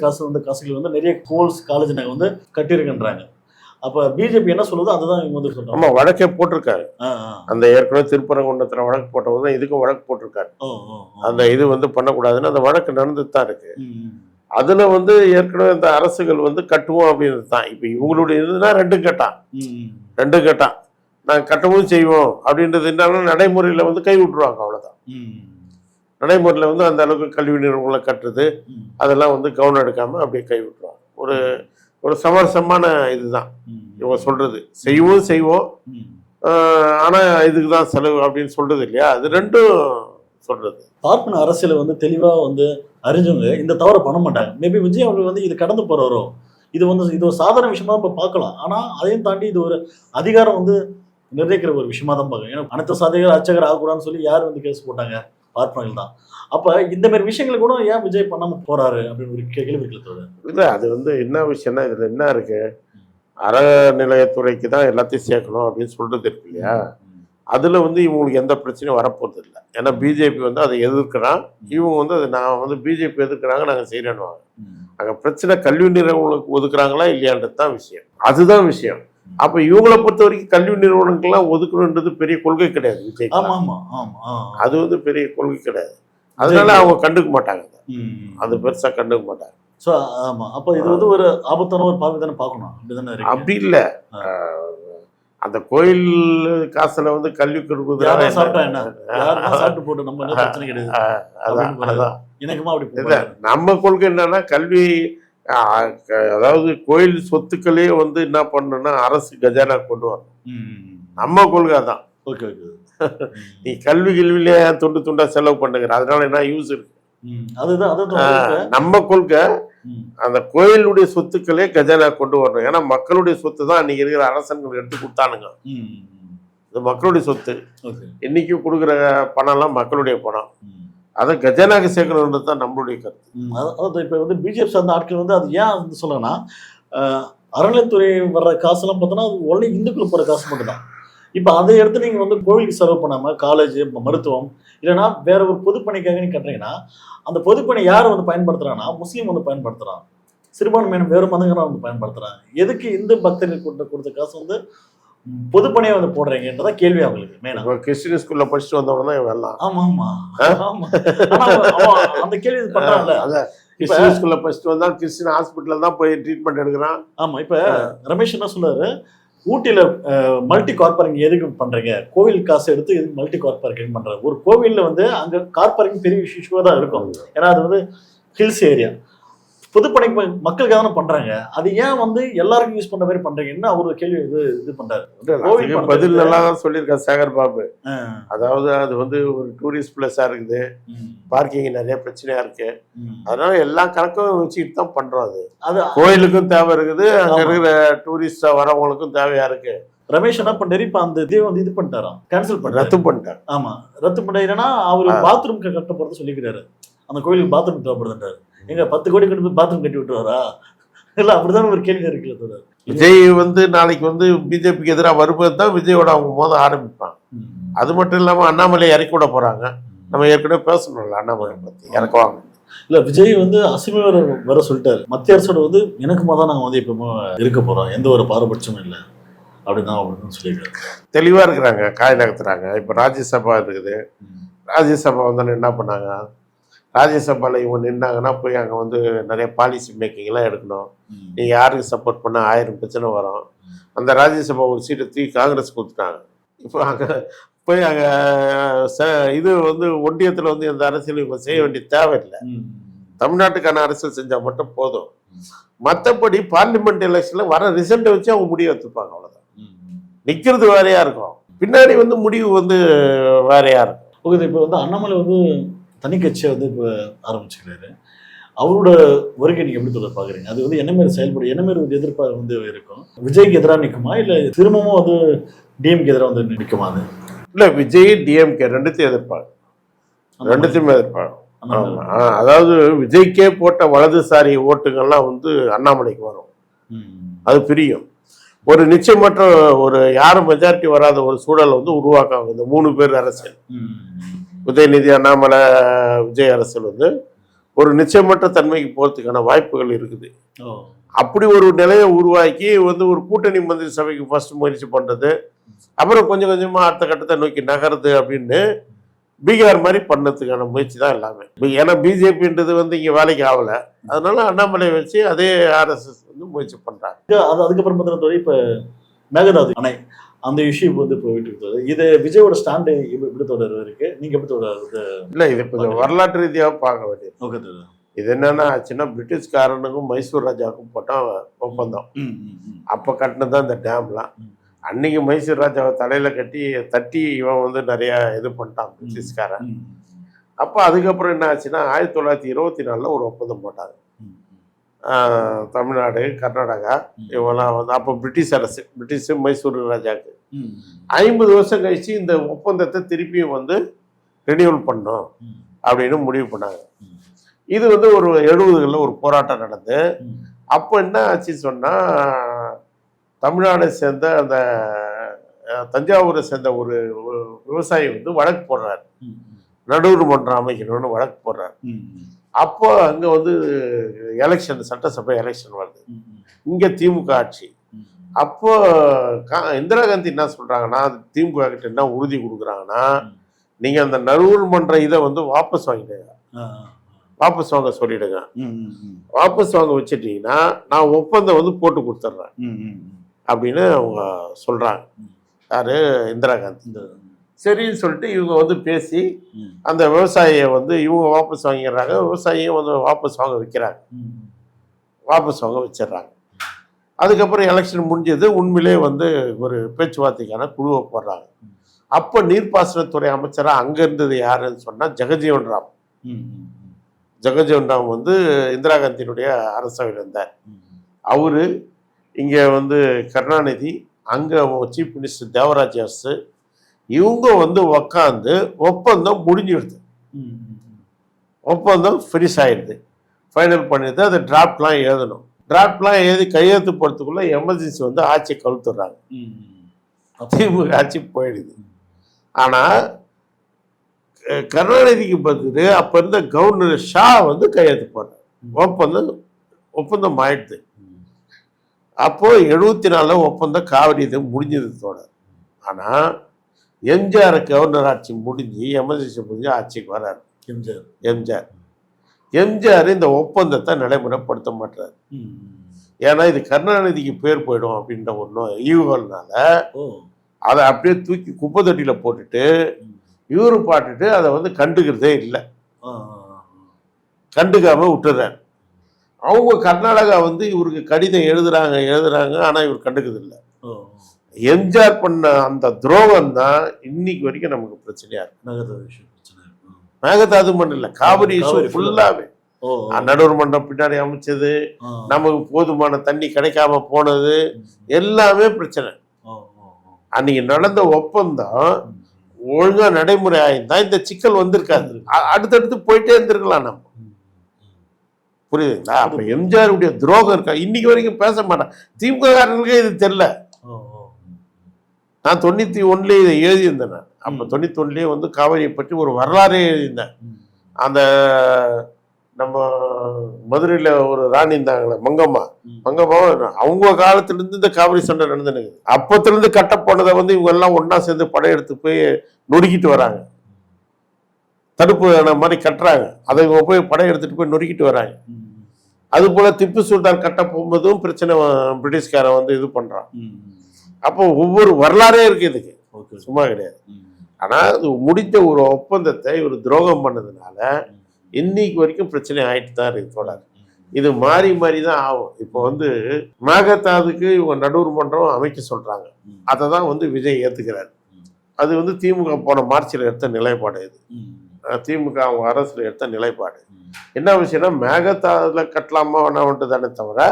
காசுகள் வந்து நிறைய கோல்ஸ் காலேஜ் நாங்கள் வந்து கட்டியிருக்கின்றாங்க. அப்ப பிஜேபி என்ன சொல்லுதோ அதுதான் இவங்க வந்து சொல்றாங்க. ஆமா, வழக்கே போட்டிருக்காரு. அந்த ஏற்கனவே திருப்பரங்குன்றத்துல வழக்கு போட்டவங்க இதுக்கும் வழக்கு போட்டிருக்காரு. அந்த இது வந்து பண்ணக்கூடாதுன்னு அந்த வழக்கு நடந்துட்டு தான் இருக்கு. அதுல வந்து ஏற்கனவே இந்த அரசுகள் வந்து கட்டுவோம் அப்படின்றது தான். இப்ப இவங்களுடைய இதுனா ரெண்டு கட்டான் நாங்க கட்டவும் செய்வோம் அப்படின்றது என்னன்னா நடைமுறையில வந்து கை விட்டுருவாங்க, அவ்வளவுதான். நடைமுறையில வந்து அந்த அளவுக்கு கல்வி நிறுவனங்களை கட்டுறது அதெல்லாம் வந்து கவனம் எடுக்காம அப்படியே கை விட்டுருவாங்க. ஒரு சமரசமான இதுதான் இவங்க சொல்றது. செய்வோம் ஆனா இதுக்கு தான் செலவு அப்படின்னு சொல்றது இல்லையா, அது ரெண்டும் சொல்றது. பார்ப்பன அரசியல் வந்து தெளிவா வந்து அறிஞ்சவங்க இந்த தவறை பண்ண மாட்டாங்க. மேபி விஜய் அவர்கள் வந்து இது கடந்து போறவரோ, இது ஒரு சாதாரண விஷயமா இப்ப பார்க்கலாம். ஆனா அதையும் தாண்டி இது ஒரு அதிகாரம் வந்து நிர்ணயிக்கிற ஒரு விஷயமா தான் பார்க்கணும். ஏன்னா அனைத்து சாதிகள் அர்ச்சகர் ஆகக்கூடாதுன்னு சொல்லி யார் வந்து கேஸ் போட்டாங்க? பார்ப்பனர்கள் தான். அப்ப இந்த மாதிரி விஷயங்களை கூட ஏன் விஜய் பண்ணாம போறாரு அப்படின்னு ஒரு கேள்வி இருக்கிறது. இல்ல, அது வந்து என்ன விஷயம்னா இதுல என்ன இருக்கு, அறநிலையத்துறைக்கு தான் எல்லாத்தையும் சேர்க்கணும் அப்படின்னு சொல்றது இருக்கு இல்லையா, அதுல வந்து இவங்களுக்கு எந்த பிரச்சனையும் வரப்போறது இல்லை. ஏன்னா பிஜேபி வந்து அதை எதிர்க்கிறான், இவங்க வந்து அதை நான் வந்து பிஜேபி எதிர்க்கிறாங்க நாங்க செய்யறேன்னு. அங்க பிரச்சனை கல்வி நிறுவனங்களுக்கு ஒதுக்குறாங்களா இல்லையான்றது தான் விஷயம், அதுதான் விஷயம். அப்ப இவங்களை பொறுத்த வரைக்கும் கல்வி நிறுவனங்கள்லாம் ஒதுக்கணுன்றது பெரிய கொள்கை கிடையாது விஜய். அது வந்து பெரிய கொள்கை கிடையாது, அதனால அவங்க கண்டுக்க மாட்டாங்க, அது பெருசா கண்டுக்க மாட்டாங்க. ஸோ ஆமா, அப்போ இது வந்து ஒரு ஆபத்தான ஒரு பார்வை தானே பார்க்கணும். அப்படி இல்லை, அந்த கோயில் காசுல வந்து கல்வி கொடுக்குறது நம்ம கொள்கை என்னன்னா கல்வி, அதாவது கோயில் சொத்துக்களே வந்து என்ன பண்ணணும்னா அரசு கஜானா கொண்டு வரணும், நம்ம கொள்கை தான். நீ கல்வியிலே துண்டா செலவு பண்ணுகிற, அதனால என்ன யூஸ் இருக்கு? நம்ம கொள்கை அந்த கோயிலுடைய சொத்துக்களே கஜானா கொண்டு வரணும். ஏன்னா மக்களுடைய சொத்து தான் அன்னைக்கு இருக்கிற அரசன்கள் எடுத்து கொடுத்தானுங்க, இது மக்களுடைய சொத்து. இன்னைக்கு கொடுக்குற பணம் எல்லாம் மக்களுடைய பணம், அதை கஜானாக்கு சேர்க்கணுன்றது தான் நம்மளுடைய கருத்து. அதாவது இப்போ வந்து பிஜேபி சார்ந்த ஆட்கள் வந்து அது ஏன் வந்து சொல்லணும்னா அறநிலையத்துறை வர்ற காசுலாம் பார்த்தோன்னா அது ஒன்லி இந்துக்கள் போகிற காசு மட்டும்தான். இப்போ அதை எடுத்து நீங்கள் வந்து கோவிலுக்கு செலவு பண்ணாமல் காலேஜ் மருத்துவம் இல்லைன்னா வேற ஒரு பொதுப்பணிக்காக நீங்கள் கட்டுறீங்கன்னா அந்த பொதுப்பணி யார் வந்து பயன்படுத்துகிறாங்கன்னா முஸ்லீம் வந்து பயன்படுத்துகிறான், சிறுபான்மையினர் வேறு மதங்களை வந்து பயன்படுத்துகிறாங்க. எதுக்கு இந்து பக்தர்கள் கொடுத்த காசு வந்து பொதுப்பணியை வந்து போடுறீங்கன்றதா கேள்வி அவங்களுக்கு. மெயினா கிறிஸ்டின் ஸ்கூல்ல படிச்சுட்டு வந்தவங்க தான் எல்லாம். ஆமா அந்த கேள்வி பண்றாங்கல்ல, கிறிஸ்டின் ஸ்கூல்ல படிச்சுட்டு வந்தா கிறிஸ்டின் ஹாஸ்பிட்டல்ல தான் போய் ட்ரீட்மெண்ட் எடுக்கிறான். ஆமா, இப்ப ரமேஷ் என்ன சொல்றாரு, ஊட்டியில மல்டி கார் பார்க்கிங் எதுக்கு பண்றீங்க? கோவில் காசு எடுத்து எதுக்கு மல்டி கார் பார்க்கிங் பண்றாங்க? ஒரு கோவில்ல வந்து அங்க கார் பார்க்கிங் பெரிய இஷ்யூவா தான் இருக்கும். ஏன்னா அது வந்து ஹில்ஸ் ஏரியா. பொதுப்படை மக்களுக்காக தானே பண்றாங்க. அது ஏன் வந்து எல்லாருக்கும் யூஸ் பண்ற மாதிரி பண்றீங்கன்னு அவரு கேள்வி இது பண்றாரு. அதுக்கு பதில் நல்லா தான் சொல்லியிருக்காரு சேகர் பாபு. அதாவது அது வந்து ஒரு டூரிஸ்ட் பிளேஸா இருக்குது, பார்க்கிங் நிறைய பிரச்சனையா இருக்கு, அதனால எல்லா கணக்கும் வச்சுக்கிட்டு தான் பண்றோம். அது கோயிலுக்கும் தேவை இருக்குது, அங்க இருக்கிற டூரிஸ்டா வரவங்களுக்கும் தேவையா இருக்கு. ரமேஷ் என்ன பண்ணாரு, இப்ப அந்த இதே வந்து இது பண்ணிட்டாராம், கேன்சல் பண்ண ரத்து பண்ணிட்டாரு. ஆமா, ரத்து பண்ணா அவரு பாத்ரூம்க்கு கட்ட போறது சொல்லிக்கிறாரு. அந்த கோயிலுக்கு பாத்ரூம் தேவைப்படுதுன்றாரு. எங்க 10 கோடி கொண்டு போய் பாத்ரூம் கட்டி விட்டுருவாரா? இல்ல அப்படிதான் ஒரு கேள்வி இருக்குல்ல. விஜய் வந்து நாளைக்கு வந்து பிஜேபிக்கு எதிராக வரும்போது தான் விஜயோட அவங்க மோத ஆரம்பிப்பாங்க. அது மட்டும் இல்லாம அண்ணாமலை இறக்கி விட போறாங்க. நம்ம ஏற்கனவே பேசணும்ல அண்ணாமலை பத்தி, இறக்குவாங்க. இல்ல விஜய் வந்து அசிமி வர சொல்லிட்டாரு. மத்திய அரசோட வந்து எனக்குமா தான் நாங்க வந்து இப்ப இருக்க போறோம், எந்த ஒரு பாரபட்சமும் இல்லை அப்படின்னு சொல்லியிருக்காரு. தெளிவா இருக்கிறாங்க, காய் நகர்த்துறாங்க. இப்ப ராஜ்யசபா இருக்குது, ராஜ்யசபா வந்து என்ன பண்ணாங்க, ராஜ்யசபாவில் இவங்க நின்னாங்கன்னா போய் அங்கே வந்து நிறைய பாலிசி மேக்கிங்லாம் எடுக்கணும். நீங்கள் யாருக்கு சப்போர்ட் பண்ணால் 1000 பிரச்சனை வரும். அந்த ராஜ்யசபா ஒரு சீட்டை தூக்கி காங்கிரஸ் கொடுத்துட்டாங்க. இப்போ அங்கே போய் அங்கே இது வந்து ஒன்றியத்தில் வந்து எந்த அரசியலும் இவங்க செய்ய வேண்டிய தேவையில்லை. தமிழ்நாட்டுக்கான அரசியல் செஞ்சால் மட்டும் போதும். மற்றபடி பார்லிமெண்ட் எலெக்ஷனில் வர ரிசல்ட்டை வச்சு அவங்க முடிவு எடுத்துப்பாங்க. அவ்வளோதான். நிற்கிறது வேறையாக இருக்கும், பின்னாடி வந்து முடிவு வந்து வேறையாக இருக்கும். ஓகே, இப்போ வந்து அண்ணாமலை வந்து தனி கட்சியை வந்து இப்போ ஆரம்பிச்சுக்கிறாரு. அவரோட வருகை நீங்க எப்படி தொடர் பாக்குறீங்க? அது வந்து என்ன மாதிரி செயல்படும், என்ன மாதிரி எதிர்பார்ப்பு வந்து இருக்கும்? விஜய்க்கு எதிராக நிற்குமா, இல்லை திரும்பவும் வந்து டிஎம்கே எதிராக வந்து நிற்குமா? அது இல்லை, விஜய் டிஎம்கே ரெண்டுத்தையும் எதிர்ப்பாங்க, ரெண்டுத்தையுமே எதிர்ப்பாங்க. அதாவது விஜய்க்கே போட்ட வலதுசாரி ஓட்டுகள்லாம் வந்து அண்ணாமலைக்கு வரும், அது பிரியும். ஒரு நிச்சயமற்ற ஒரு யாரும் மெஜாரிட்டி வராத ஒரு சூழலை வந்து உருவாக்காங்க இந்த 3 பேர் அரசியல். உதயநிதி, அண்ணாமலை, விஜய் அரசியல் வந்து ஒரு நிச்சயமற்ற தன்மைக்கு போகிறதுக்கான வாய்ப்புகள் இருக்குது. அப்படி ஒரு நிலையை உருவாக்கி வந்து ஒரு கூட்டணி மந்திரி சபைக்கு ஃபர்ஸ்ட் முயற்சி பண்ணுறது, அப்புறம் கொஞ்சம் கொஞ்சமாக அடுத்த கட்டத்தை நோக்கி நகருது அப்படின்னு பீகார் மாதிரி பண்ணதுக்கான முயற்சி தான் எல்லாமே. ஏன்னா பிஜேபின்றது வந்து இங்கே வேலைக்கு ஆகலை, அதனால அண்ணாமலை வச்சு அதே ஆர்எஸ்எஸ் வந்து முயற்சி பண்ணுறாங்க. அதுக்கப்புறம் பார்த்தீங்கன்னா இப்போ மேகதாது அணை அந்த இஷ்யூ வந்து போயிட்டு இருக்குது. இது விஜயோட ஸ்டாண்டு எப்படி தொடர்பு இருக்கு, நீங்க எப்படி தொடர்பு? இல்லை, இது கொஞ்சம் வரலாற்று ரீதியாக பார்க்க வேண்டியது. ஓகே, இது என்னன்னா ஆச்சுன்னா பிரிட்டிஷ்காரனுக்கும் மைசூர் ராஜாவுக்கும் போட்ட ஒப்பந்தம். அப்போ கட்டினதான் இந்த டேம்லாம். அன்னைக்கு மைசூர் ராஜாவை தலையில தட்டி இவன் வந்து நிறைய இது பண்ணிட்டான் பிரிட்டிஷ்காரன். அப்போ அதுக்கப்புறம் என்ன ஆச்சுன்னா 1924 ஒரு ஒப்பந்தம் போட்டாங்க. தமிழ்நாடு, கர்நாடகா இவெல்லாம் வந்து அப்போ பிரிட்டிஷ் அரசு, பிரிட்டிஷ் மைசூர் ராஜாவுக்கு 50 வருஷம் கழிச்சு இந்த ஒப்பந்தத்தை திருப்பியும் வந்து ரெனியூவல் பண்ணோம் அப்படின்னு முடிவு பண்ணாங்க. இது வந்து ஒரு 70களில் ஒரு போராட்டம் நடந்து, அப்போ என்ன ஆச்சு சொன்னா தமிழ்நாடை சேர்ந்த அந்த தஞ்சாவூரை சேர்ந்த ஒரு விவசாயி வந்து வழக்கு போடுறாரு, நடுவர் மன்றம் அமைக்கணும்னு வழக்கு போடுறாரு. அப்போ அங்க வந்து எலெக்ஷன், சட்டசபை எலெக்ஷன் வருது, இங்க திமுக ஆட்சி. அப்போ இந்திரா காந்தி என்ன சொல்றாங்கன்னா, திமுக கிட்ட என்ன உறுதி கொடுக்குறாங்கன்னா, நீங்க அந்த நடுவர் மன்ற இதை வந்து வாபஸ் வாங்கிடுங்க, வாபஸ் வாங்க சொல்லிடுங்க. வாபஸ் வாங்க வச்சுட்டீங்கன்னா நான் ஒப்பந்தம் வந்து போட்டு கொடுத்துட்றேன் அப்படின்னு அவங்க சொல்றாங்க. யாரு? இந்திரா காந்தி. சரின்னு சொல்லிட்டு இவங்க வந்து பேசி அந்த விவசாயியை வந்து இவங்க வாபஸ் வாங்கிடுறாங்க, விவசாயியும் வந்து வாபஸ் வாங்க வைக்கிறாங்க, வாபஸ் வாங்க வச்சிடுறாங்க. அதுக்கப்புறம் எலெக்ஷன் முடிஞ்சது. உண்மையிலே வந்து ஒரு பேச்சுவார்த்தைக்கான குழுவை போடுறாங்க. அப்போ நீர்ப்பாசனத்துறை அமைச்சராக அங்கே இருந்தது யாருன்னு சொன்னால் ஜெகஜீவன் ராம். ஜெகஜீவன் ராம் வந்து இந்திரா காந்தியினுடைய அரசவையில் இருந்தார். அவரு இங்கே வந்து கருணாநிதி, அங்கே சீஃப் மினிஸ்டர் தேவராஜ் அரசு, இவங்க வந்து உக்காந்து ஒப்பந்தம் முடிஞ்சிடுது, ஒப்பந்தம் ஃபினிஷ் ஆயிடுது, ஃபைனல் பண்ணிடுது. அது டிராப்ட்லாம் எழுதணும். டிராப்ட்லாம் எழுதி கையெழுத்து போகிறதுக்குள்ள எமர்ஜென்சி வந்து ஆட்சியை கழுத்துடுறாங்க, திமுக ஆட்சி போயிடுது. ஆனால் கருணாநிதிக்கு பதில் அப்போ இருந்த கவர்னர் ஷா வந்து கையெழுத்து போடுறார். ஒப்பந்தம் ஆயிடுது. அப்போ 74 ஒப்பந்தம் காவிரி இது முடிஞ்சது தோட. ஆனால் எம்ஜிஆர் கவர்னர் ஆட்சி முடிஞ்சு எமர்ஜென்சி முடிஞ்சு ஆட்சிக்கு வர்றாரு எம்ஜிஆர். எம்ஜிஆர் இந்த ஒப்பந்தத்தை நடைமுறைப்படுத்த மாட்டார். ஏன்னா இது கருணாநிதிக்கு பேர் போயிடும் அப்படின்ற ஒன்று ஈவுகள்னால அதை அப்படியே தூக்கி குப்பை தொட்டியில போட்டுட்டு இவரு பாட்டுட்டு அதை வந்து கண்டுக்கிறதே இல்லை, கண்டுக்காம விட்டுறாரு. அவங்க கர்நாடகா வந்து இவருக்கு கடிதம் எழுதுறாங்க ஆனா இவர் கண்டுக்கிறது இல்லை. எம்ஜிஆர் பண்ண அந்த துரோகம் தான் இன்னைக்கு வரைக்கும் நமக்கு பிரச்சனையா இருக்கு. மேகதாது மண்டல இல்ல, காவிரி இஷ்யூ ஃபுல்லாவே நடுவர் மன்றம் பின்னாடி அமைச்சது, நமக்கு போதுமான தண்ணி கிடைக்காம போனது எல்லாமே பிரச்சனை. அன்னைக்கு நடந்த ஒப்பந்தம் ஒழுங்கா நடைமுறை ஆயிருந்தா இந்த சிக்கல் வந்திருக்காது, அடுத்தடுத்து போயிட்டே இருந்திருக்கலாம் நம்ம. புரியுதுங்களா? அப்ப எம்ஜிஆருடைய துரோகம் இருக்கா இன்னைக்கு வரைக்கும் பேச மாட்டான். திமுக காரங்களுக்கே இது தெரியல. நான் 91 இதை எழுதியிருந்தேன். நான் அப்ப 91 வந்து காவிரியை பற்றி ஒரு வரலாறே எழுதியிருந்தேன். அந்த நம்ம மதுரையில ஒரு ராணி இருந்தாங்களே மங்கம்மா, அவங்க காலத்துல இருந்து இந்த காவிரி சண்டை நடந்துனுங்க. அப்பத்துல இருந்து கட்ட போனதை வந்து இவங்க எல்லாம் ஒன்னா சேர்ந்து படையெடுத்து போய் நொறுக்கிட்டு வராங்க. தடுப்பு மாதிரி கட்டுறாங்க, அதை இவங்க போய் படையெடுத்துட்டு போய் நொறுக்கிட்டு வராங்க. அது போல திப்பு சுல்தான் கட்ட போகும்போதும் பிரச்சனை பிரிட்டிஷ்காரன் வந்து இது பண்றான். அப்போ ஒவ்வொரு வரலாறே இருக்கு இதுக்கு, சும்மா கிடையாது. ஆனா அது முடிஞ்ச ஒரு ஒப்பந்தத்தை ஒரு துரோகம் பண்ணதுனால இன்னைக்கு வரைக்கும் பிரச்சனை ஆயிட்டு தான் இருக்கு தோழர். இது மாறி மாறி தான் ஆகும். இப்போ வந்து மேகதாதுக்கு இவங்க நடுவர் மன்றம் அமைக்க சொல்றாங்க, அதை தான் வந்து விஜய் ஏத்துக்கிறாரு. அது வந்து திமுக போன மார்ச்சில் எடுத்த நிலைப்பாடு. இது திமுக அவங்க அரசுல எடுத்த நிலைப்பாடு. என்ன விஷயம்னா மேகதாதுல கட்டலாமா வேணாம்ன்ட்டு தானே தவிர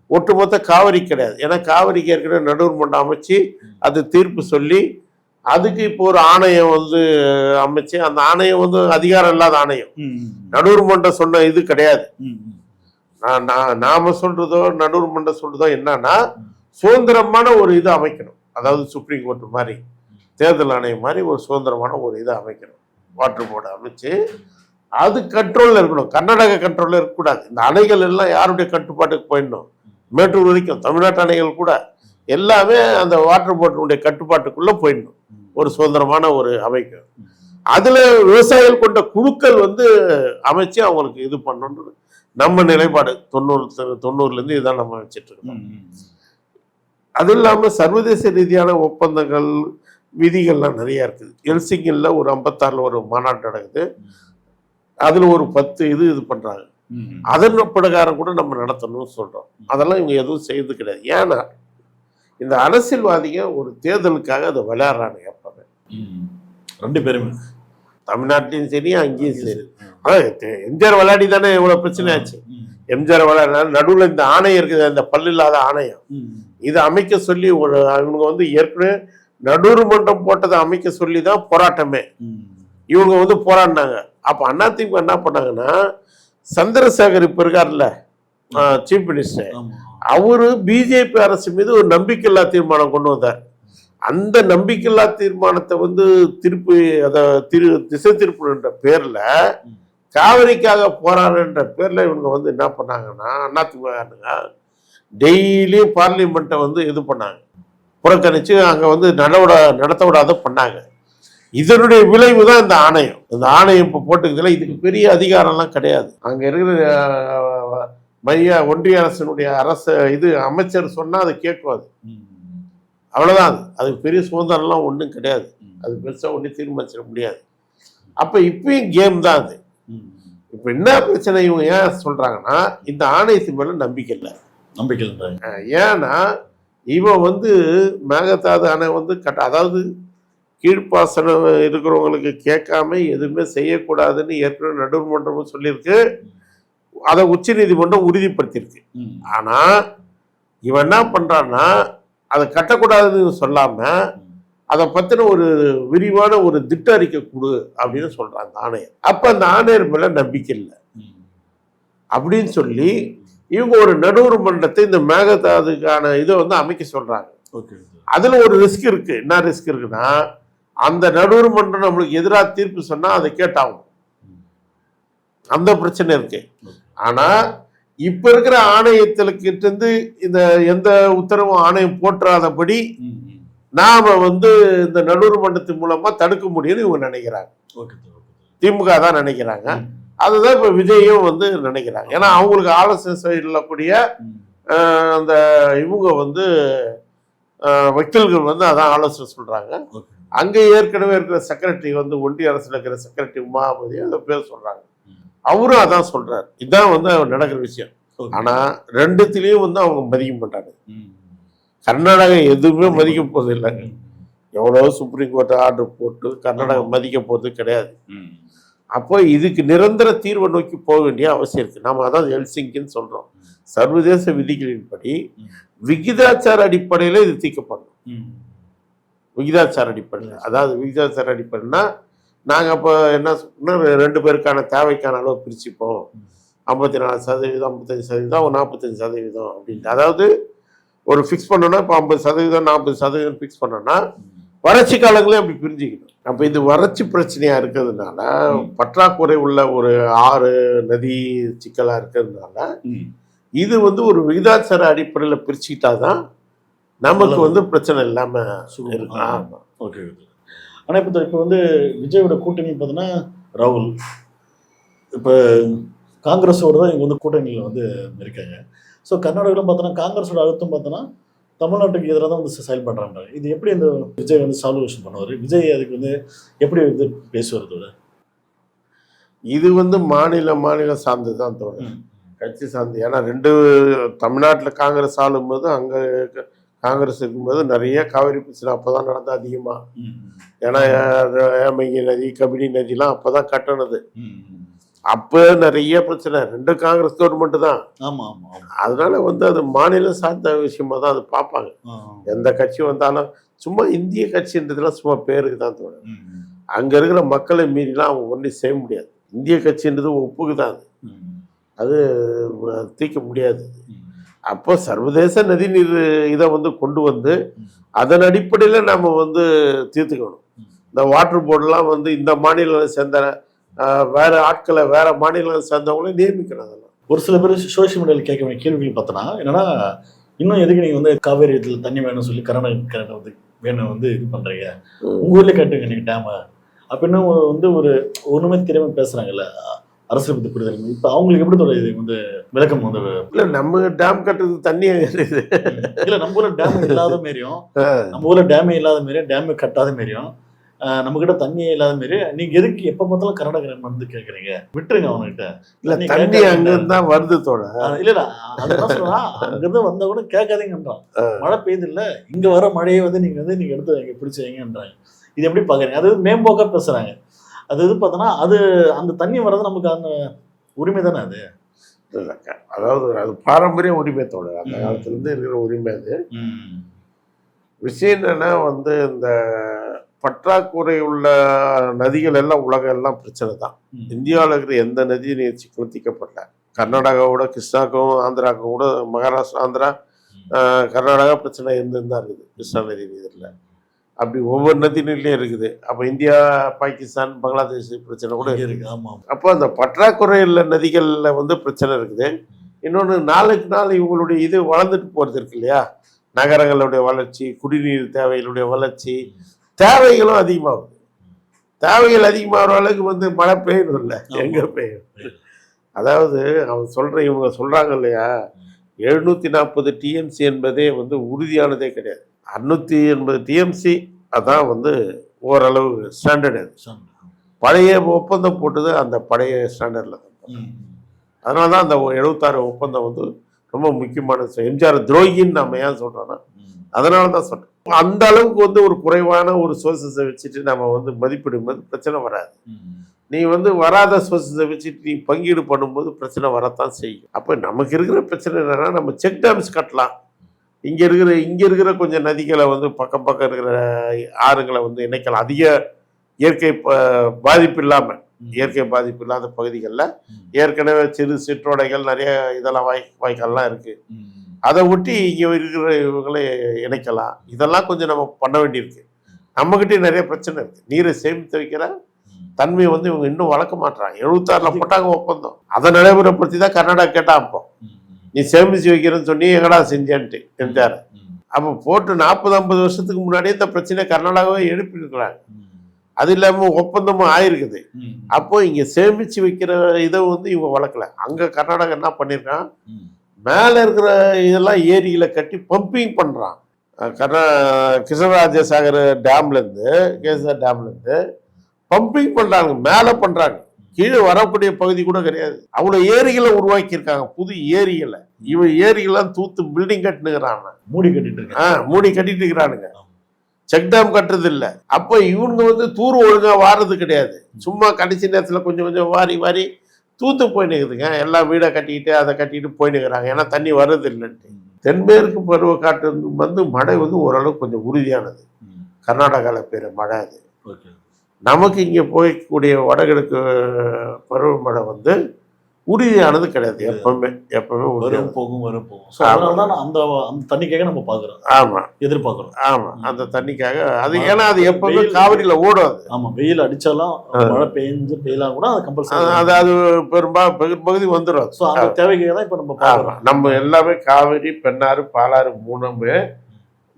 ஒட்டுமொத்த காவிரி கிடையாது. ஏன்னா காவிரிக்கு ஏற்கனவே நடுவர் மன்றம் அமைச்சு அது தீர்ப்பு சொல்லி அதுக்கு இப்போ ஒரு ஆணையம் வந்து அமைச்சு, அந்த ஆணையம் வந்து அதிகாரம் இல்லாத ஆணையம், நடுவர் மன்றம் சொன்ன இது கிடையாது. நாம சொல்றதோ நடுவர் மன்றம் சொல்றதோ என்னன்னா சுதந்திரமான ஒரு இது அமைக்கணும். அதாவது சுப்ரீம் கோர்ட் மாதிரி தேர்தல் ஆணையம் மாதிரி ஒரு சுதந்திரமான ஒரு இதை அமைக்கணும். வாட்டர் போர்டு அமைச்சு அது கண்ட்ரோல்ல இருக்கணும், கர்நாடக கண்ட்ரோல்ல இருக்கக்கூடாது. இந்த அணைகள் எல்லாம் யாருடைய கட்டுப்பாட்டுக்கு போயிடணும், மேட்டூர் வரைக்கும் தமிழ்நாட்டு அணைகள் கூட எல்லாமே அந்த வாட்டர் போர்டுடைய கட்டுப்பாட்டுக்குள்ள போயிடணும். ஒரு சுதந்திரமான ஒரு அமைக்கும். அதுல விவசாயிகள் கொண்ட குழுக்கள் வந்து அமைச்சு அவங்களுக்கு இது பண்ணணும். நம்ம நிலைப்பாடு 90 இருந்து இதுதான் நம்ம வச்சுட்டு இருக்கோம். அது இல்லாம சர்வதேச ரீதியான ஒப்பந்தங்கள் விதிகள்லாம் நிறைய இருக்குது. ஹெல்சிங்கில ஒரு 56 ஒரு மாநாடு நடக்குது. அதுல ஒரு 10 இது பண்றாங்க. அதன் பிரகாரம் கூட நம்ம நடத்தணும்னு சொல்றோம். அதெல்லாம் இவங்க எதுவும் செய்யறது கிடையாது. ஏன்னா இந்த அரசியல்வாதிங்க ஒரு தேர்தலுக்காக அதை விளையாடுறாங்க. எப்பவுமே 2 பேருமே தமிழ்நாட்டிலையும் சரி அங்கேயும் சரி. எம்ஜிஆர் விளையாடி தானே இவ்வளவு பிரச்சனை ஆச்சு. எம்ஜிஆர் விளையாடினா நடுவில் இந்த ஆணையம் இருக்குது, அந்த பல்லு இல்லாத ஆணையம், இதை அமைக்க சொல்லி இவங்க வந்து ஏற்கனவே நடுவர் மன்றம் போட்டதை அமைக்க சொல்லி தான் போராட்டமே. இவங்க வந்து போராடினாங்க. அப்ப அதிமுக என்ன பண்ணாங்கன்னா சந்திரசேகர் இப்ப இருக்காருல்ல சீஃப் மினிஸ்டர், அவரு பிஜேபி அரசு மீது ஒரு நம்பிக்கையில்லா தீர்மானம் கொண்டு வந்தார். அந்த நம்பிக்கையில்லா தீர்மானத்தை வந்து திருப்பி அதை திசை திருப்புன்ற பேர்ல காவிரிக்காக போராடுன்ற பேர்ல இவங்க வந்து என்ன பண்ணாங்கன்னா அதிமுக டெய்லியும் பார்லிமெண்ட்டை வந்து இது பண்ணாங்க, புறக்கணிச்சு அங்க வந்து நடத்த விடாத பண்ணாங்க. இதனுடைய விளைவு தான் இந்த ஆணையம். இந்த ஆணையம் இப்போ போட்டுக்கிறதுல இதுக்கு பெரிய அதிகாரம்லாம் கிடையாது. அங்க இருக்கிற ஒன்றிய அரசினுடைய அமைச்சர் சொன்னா அது கேட்கும். அது அவ்வளவுதான். அதுக்கு பெரிய சுதந்திரம்லாம் ஒன்றும் கிடையாது. அது பெருசா ஒன்றும் தீர்மானிச்சிட முடியாது. அப்ப இப்பயும் கேம் தான் அது. இப்ப என்ன பிரச்சனை இவங்க ஏன் சொல்றாங்கன்னா இந்த ஆணையத்தின் மேல நம்பிக்கை இல்லை. ஏன்னா இவன் வந்து மேகதாது அணை வந்து அதாவது கீழ்ப்பாசனம் இருக்கிறவங்களுக்கு கேட்காம எதுவுமே செய்யக்கூடாதுன்னு ஏற்கனவே நடுவர் மன்றமும் சொல்லியிருக்கு, அதை உச்ச நீதிமன்றம் உறுதிப்படுத்தியிருக்கு. ஆனா இவன் என்ன பண்றான்னா அதை கட்டக்கூடாதுன்னு சொல்லாம அதை பத்தின ஒரு விரிவான ஒரு திட்ட அறிக்கை கொடு அப்படின்னு சொல்றான் அந்த ஆணையர். அப்ப அந்த ஆணையர் மேல நம்பிக்கை இல்லை அப்படின்னு சொல்லி இவங்க ஒரு நடுவர் மன்றத்தை இந்த மேகதாதுக்கான இதை வந்து அமைக்க சொல்றாங்க. அதுல ஒரு ரிஸ்க் இருக்கு. என்ன ரிஸ்க் இருக்குன்னா அந்த நடுவர் மன்றம் நம்மளுக்கு எதிராக தீர்ப்பு சொன்னா அதை கேட்டாகும், அந்த பிரச்சனை இருக்கு. ஆனா இப்ப இருக்கிற ஆணையத்திலுக்கிட்ட இருந்து இந்த எந்த உத்தரவும் ஆணையம் போற்றாதபடி நாம வந்து இந்த நடுவர் மன்றத்தின் மூலமா தடுக்க முடியும்னு இவங்க நினைக்கிறாங்க. திமுக தான் நினைக்கிறாங்க. அதுதான் இப்ப விஜயும் வந்து நினைக்கிறாங்க. ஏன்னா அவங்களுக்கு ஆலோசனை சொல்லக்கூடிய அந்த இவங்க வந்து வக்கீல்கள் வந்து அதான் ஆலோசனை சொல்றாங்க. அங்க ஏற்கனவே இருக்கிற செக்ரட்டரி வந்து ஒன்றிய அரசுல இருக்கிற செக்ரட்டரி உமாபதி அந்த பேர் சொல்றாங்க. அவரும் அதான் சொல்றாரு. இதுதான் வந்து நடக்கிற விஷயம். ஆனா ரெண்டுத்திலயும் வந்து அவங்க மதிக்க மாட்டாங்க. கர்நாடகா எதுவுமே மதிக்க போறது இல்லைங்க. எவ்வளவு சுப்ரீம் கோர்ட் ஆர்டர் போட்டு கர்நாடகா மதிக்க போறது கிடையாது. அப்போ இதுக்கு நிரந்தர தீர்வை நோக்கி போக வேண்டிய அவசியம் இருக்கு. நாம அதான் ஹெல்சிங்கின்னு சொல்றோம். சர்வதேச விதிகளின்படி விகிதாச்சார அடிப்படையில இது தீர்க்கப்படணும். விகிதாச்சார அடிப்படையில், அதாவது விகிதாச்சார அடிப்படைன்னா நாங்கள் அப்போ என்ன சொன்னோம், 2 பேருக்கான தேவைக்கான அளவு பிரிச்சுப்போம். 54%, 55%, 45% அப்படின்ட்டு. அதாவது ஒரு ஃபிக்ஸ் பண்ணோன்னா இப்போ 50%, 40% ஃபிக்ஸ் பண்ணோன்னா வறட்சி காலங்களே அப்படி பிரிஞ்சுக்கணும். அப்போ இது வறட்சி பிரச்சனையா இருக்கிறதுனால, பற்றாக்குறை உள்ள ஒரு ஆறு நதி சிக்கலா இருக்கிறதுனால இது வந்து ஒரு விகிதாச்சார அடிப்படையில் பிரிச்சுக்கிட்டாதான் நமக்கு வந்து பிரச்சனை இல்லாம இருக்கலாம். ஓகே. ஆனால் இப்போ வந்து விஜயோட கூட்டணி பார்த்தீங்கன்னா ராகுல், இப்போ காங்கிரஸோட தான் இங்கே வந்து கூட்டணியில் வந்து இருக்காங்க. ஸோ கர்நாடகாவில் பார்த்தோன்னா காங்கிரஸோட அழுத்தம் பார்த்தோன்னா தமிழ்நாட்டுக்கு எதிராக தான் வந்து செயல்படுறாங்க. இது எப்படி இந்த விஜய் வந்து சால்வேஷன் பண்ணுவார்? விஜய் அதுக்கு வந்து எப்படி வந்து பேசுவார்? இது வந்து மாநிலம் சார்ந்து தான் தோணும், கட்சி சார்ந்து. ஏன்னா தமிழ்நாட்டில் காங்கிரஸ் ஆளும்போது அங்கே காங்கிரஸ் இருக்கும்போது நிறைய காவிரி பிரச்சனை அப்போதான் நடந்தது அதிகமாக. ஏன்னா ஏமங்கி நதி, கபினி நதிலாம் அப்போதான் கட்டணது. அப்போ நிறைய பிரச்சனை. 2 காங்கிரஸ் கவர்மெண்ட் தான். அதனால வந்து அது மாநிலம் சார்ந்த விஷயமா தான் அது பார்ப்பாங்க. எந்த கட்சி வந்தாலும் சும்மா இந்திய கட்சின்றதுலாம் சும்மா பேருக்கு தான் தோணும். அங்கே இருக்கிற மக்களை மீறிலாம் அவங்க ஒன்றும் செய்ய முடியாது. இந்திய கட்சின்றது ஒப்புக்கு தான் அது தீர்க்க முடியாது. அப்போ சர்வதேச நதிநீர் இதை வந்து கொண்டு வந்து அதன் அடிப்படையில் நம்ம வந்து தீர்த்துக்கணும். இந்த வாட்டர் போர்டெலாம் வந்து இந்த மாநிலம் சேர்ந்த வேற ஆட்களை வேற மாநிலம் சேர்ந்தவங்களே நியமிக்கணும். அதெல்லாம் ஒரு சில பேர் சோசியல் மீடியாவில் கேட்க வேண்டிய கேள்விகள் பார்த்தோன்னா என்னன்னா, இன்னும் எதுக்கு நீங்கள் வந்து காவேரி இதில் தண்ணி வேணும்னு சொல்லி கர்நாடகா வந்து வேணும் வந்து இது பண்ணுறீங்க, உங்கள் ஊர்லேயே கட்டுங்க நீங்கள் டேமை அப்படின்னு வந்து ஒரு ஒன்றுமே தெரியாமல் பேசுகிறாங்கல்ல அரசியல் பற்றி புரிதல். இப்போ அவங்களுக்கு எப்படி தோணுது இது வந்து விளக்கம் வந்து? இல்லை, நம்ம டேம் கட்டுறது தண்ணி இல்லை, நம்ம ஊரில் டேம் இல்லாத மாரியும் நம்ம ஊரில் டேமே இல்லாத மாரியும் டேமே கட்டாத மாரியும் நம்ம கிட்ட தண்ணியே இல்லாத மாரி நீங்க எதுக்கு எப்ப பார்த்தாலும் கர்நாடகா வந்து கேக்குறீங்க? விட்டுருங்க அவன்கிட்ட. இல்ல, தண்ணி அங்கிருந்து தான் வருது தோட. இல்ல அதான் சொல்றான், அங்கிருந்து வந்தா கூட கேட்காதீங்கன்றான். மழை பெய்யுது இல்ல, இங்க வர மழையை வந்து நீங்க எடுத்து வைங்க, பிடிச்சு வைங்கன்றாங்க. இது எப்படி பாக்குறீங்க? அது மேம்போக்கா பேசுறாங்க. அது இது பார்த்தோன்னா அது அந்த தண்ணி வர்றது நமக்கு அந்த உரிமை தானே அது. அதாவது அது பாரம்பரிய உரிமை தோட, அந்த காலத்துல இருந்து இருக்கிற உரிமை. அது விஷயம் என்னன்னா வந்து இந்த பற்றாக்குறை உள்ள நதிகள் எல்லாம் உலகம் எல்லாம் பிரச்சனை தான். இந்தியாவில் இருக்கிற எந்த நதி நீர் சிக்கலும் தீர்க்கப்படல. கர்நாடகாவோட கிருஷ்ணாக்கும் ஆந்திராக்கும் கூட மகாராஷ்டிரா, ஆந்திரா, கர்நாடகா பிரச்சனை இருந்துன்னு தான் இருக்குது கிருஷ்ணா நதி நீரில். அப்படி ஒவ்வொரு நதி நீர்லையும் இருக்குது. அப்போ இந்தியா, பாகிஸ்தான், பங்களாதேஷ் பிரச்சனை கூட இருக்கு. ஆமாம். அப்போ அந்த பற்றாக்குறை உள்ள நதிகளில் வந்து பிரச்சனை இருக்குது. இன்னொன்று, நாளுக்கு நாள் இவங்களுடைய இது வளர்ந்துட்டு போகிறது இருக்கு இல்லையா? நகரங்களுடைய வளர்ச்சி, குடிநீர் தேவைகளுடைய வளர்ச்சி, தேவைகளும் அதிகமாகுது. தேவைகள் அதிகமாகிற அளவுக்கு வந்து மழை பெய்யணும் இல்லை, எங்கே பெய்யும்? அதாவது இவங்க சொல்கிறாங்க இல்லையா, 740 டிஎம்சி என்பதே வந்து உறுதியானதே கிடையாது. 680 டிஎம்சி அதான் வந்து ஓரளவு ஸ்டாண்டர்டு. பழைய ஒப்பந்தம் போட்டது அந்த பழைய ஸ்டாண்டர்டில் தான். அதனால தான் அந்த 76 ஒப்பந்தம் வந்து ரொம்ப முக்கியமான எம்ஜிஆர் துரோகின்னு நம்ம ஏன் சொல்கிறோன்னா அதனால தான் சொல்கிறோம். அந்த அளவுக்கு வந்து ஒரு குறைவான ஒரு சோர்சஸை வச்சுட்டு நம்ம வந்து மதிப்பிடும்போது பிரச்சனை வராது. நீ வந்து வராத சோர்சஸை வச்சுட்டு நீ பங்கீடு பண்ணும்போது பிரச்சனை வரத்தான் செய்யும். அப்போ நமக்கு இருக்கிற பிரச்சனை என்னன்னா, நம்ம செக் டேம்ஸ் கட்டலாம். இங்கே இருக்கிற கொஞ்சம் நதிகளை வந்து பக்கம் இருக்கிற ஆறுங்களை வந்து இணைக்கலாம். அதிக இயற்கை பாதிப்பு இல்லாத பகுதிகளில் ஏற்கனவே சிற்றோடைகள் நிறைய இதெல்லாம் வாய்க்கால்லாம் இருக்குது. அதை ஒட்டி இங்கே இருக்கிற இவங்களை இணைக்கலாம். இதெல்லாம் கொஞ்சம் நம்ம பண்ண வேண்டியிருக்கு. நம்மகிட்டே நிறைய பிரச்சனை இருக்குது. நீரை சேமித்து வைக்கிற தன்மையை வந்து இவங்க இன்னும் வளர்க்க மாட்டாங்க. 76ல் போட்டாங்க ஒப்பந்தம். அதை நடைமுறைப்படுத்தி தான் கர்நாடகா கேட்டான். அப்போ நீ சேமித்து வைக்கிறேன்னு சொன்னி எங்கடா செஞ்சேன்ட்டு எம்ஜிஆர். அப்போ போட்டு 40-50 வருஷத்துக்கு முன்னாடியே இந்த பிரச்சனை கர்நாடகாவே எழுப்பியிருக்கிறாங்க. அது இல்லாம ஒப்பந்தமும் ஆயிருக்குது. ம். அப்போ இங்க சேமிச்சு வைக்கிற இதை வந்து இவங்க வளர்க்கல. அங்க கர்நாடகா என்ன பண்ணிருக்கான், ம். மேல இருக்கிற இதெல்லாம் ஏரியில கட்டி பம்பிங் பண்றான். கிருஷ்ணராஜசாகர் டேம்ல இருந்து கேசர் டேம்ல இருந்து பம்பிங் பண்றாங்க, மேல பண்றாங்க. கீழே வரக்கூடிய பகுதி கூட கிடையாது. அவ்வளவு ஏரிகளை உருவாக்கி இருக்காங்க, புது ஏரிகளை. இவன் ஏரிகள்லாம் தூத்து பில்டிங் கட்டுனுங்கிறான், மூடி கட்டிட்டு இருக்கேன். மூடி கட்டிட்டு இருக்கிறானுங்க. செக் டேம் கட்டுறது இல்ல. அப்ப இவங்க வந்து தூர் ஒழுங்கா வாரது கிடையாது. சும்மா கடைசி நேரத்துல கொஞ்சம் கொஞ்சம் வாரி வாரி தூத்து போயினுக்குதுங்க. எல்லாம் வீடை கட்டிக்கிட்டு அதை கட்டிட்டு போயினுக்கிறாங்க, ஏன்னா தண்ணி வர்றது இல்லைன்ட்டு. தென்மேற்கு பருவ காற்று வந்து மழை வந்து ஓரளவுக்கு கொஞ்சம் உறுதியானது. கர்நாடகாவில் பெய்கிற மழை அது. நமக்கு இங்கே போய்க்கூடிய வடகிழக்கு பருவமழை வந்து உறுதியானது கிடையாது. எப்பவுமே வரும் போகும் வரும் போகும். அதனால தான் அந்த அந்த தண்ணிக்காக நம்ம பார்க்குறோம். ஆமா, எதிர்பார்க்குறோம். ஆமா, அந்த தண்ணிக்காக. அது ஏன்னா அது எப்பவுமே காவிரியில ஓடும். ஆமா, வெயில் அடிச்சாலும் மழை பெய்யலாம் கூட அது கம்பல்சரி. அது பெரும்பகுதி வந்துடும். ஸோ அந்த தேவைக்காக தான் இப்போ நம்ம பார்க்குறோம். நம்ம எல்லாமே காவிரி, பெண்ணாறு, பாலாறு மூணுமே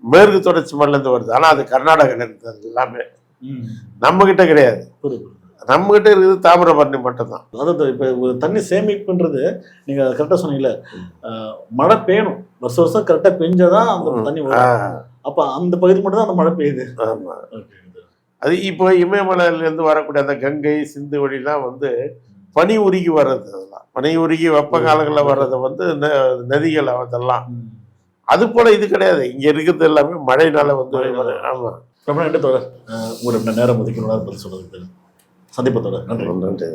மேற்கு தொடர்ச்சி மலையிலேருந்து வருது. ஆனால் அது கர்நாடகாவில் இருக்குது எல்லாமே. நம்ம கிட்ட கிடையாது. நம்ம கிட்ட இருக்குது தாமிரபரணி மட்டும்தான். அதாவது இப்போ ஒரு தண்ணி சேமிப்புன்றது நீங்கள் கரெக்டாக சொன்னீங்கல்ல, மழை பெய்யணும், வருஷம் வருஷம் கரெக்டாக பெஞ்சாதான் அந்த தண்ணி வரும். அப்போ அந்த பகுதி மட்டும் தான் அந்த மழை பெய்யுது. ஆமாம், அது இப்போ இமயமலையிலேருந்து வரக்கூடிய அந்த கங்கை சிந்து வழிலாம் வந்து பனி உருகி வர்றது. அதெல்லாம் பனி உருகி வெப்ப காலங்களில் வர்றதை வந்து நதிகள் அதெல்லாம். அது போல இது கிடையாது. இங்க இருக்கிறது எல்லாமே மழைனால வந்து. ஆமா, ரொம்ப நன்றி தோழர். ஒரு நேரம் ஒதுக்கணும் பதில் சொல்றதுக்கு. சந்திப்பு தோழர். நன்றி.